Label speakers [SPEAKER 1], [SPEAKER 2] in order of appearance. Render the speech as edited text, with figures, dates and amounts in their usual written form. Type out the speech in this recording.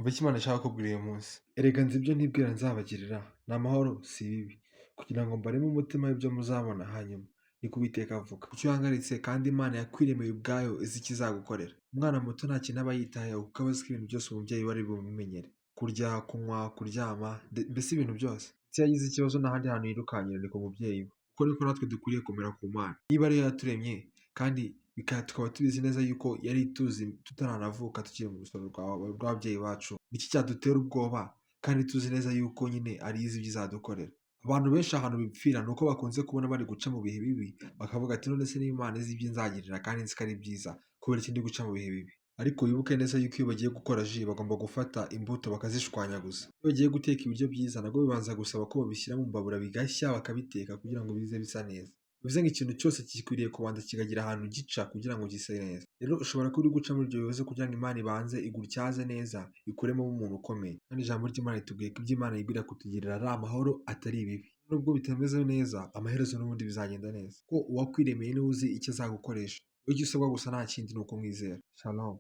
[SPEAKER 1] Umva icyo Imana ishaka kukubwira uyu munsi. Erega nzi ibyo nibwira nzabagirira, ni amahoro si ibibi, kugira ngo mbareme umutima w'ibyo muzabona hanyuma, niko Uwiteka avuga. Kuki uhangayitse kandi Imana yakwiremeye ubwayo izi icyo izagukorera? Umwana muto nta kintu aba yitayeho kuko aba azi ko ibintu byose umubyeyi we ari bubimenyere. Kurya, kunywa, kuryama, mbese ibintu byose. Ndetse iyo yagize ikibazo n'ahandi hantu yirukankira ni ku mubyeyi we. Uko niko natwe dukwiriye kumera ku Mana. Niba ariyo yaturemye kandi tukaba tubizi neza yuko yari ituzi tutaranavuka tukiri mu rusoro rw'ababyeyi bacu, niki cyadutera ubwoba kandi tuzi neza yuko nyine ari izi ibyo izadukorera? Abantu benshi ahantu bipfira ni uko bakunze kubona bari guca mu bihe bibi, bakavuga ati none se niba Imana izi ibyo inzagirira kandi nzi ko ari byiza, kubera iki ndi guca mu bihe bibi? Ariko wibuke neza yuko iyo bagiye gukora ji bagomba gufata imbuto bakazishwanyaguza. Iyo bagiye guteka ibiryo byiza nabwo bibanza gusaba ko babishyira mu mbabura bigashya bakabiteka kugira ngo bize bisa neza. Bivuze ngo ikintu cyose gikwiriye kubanza kikagira ahantu gica kugira ngo gise neza. Rero ushobora kuba uri guca muri ibyo bibazo kugira ngo Imana ibanze igutyaze neza, ikuremo umuntu ukomeye. Kandi ijambo ry'Imana ritubwiye ko ibyo Imana yibwira kutugirira ari amahoro atari ibibi. Nubwo bitameze neza, amaherezo n'ubundi bizagenda neza. Ko uwakwiremeye niwe uzi icyo azagukoresha. Wowe icyo usabwa gusa nta kindi ni ukumwizera. Shalom.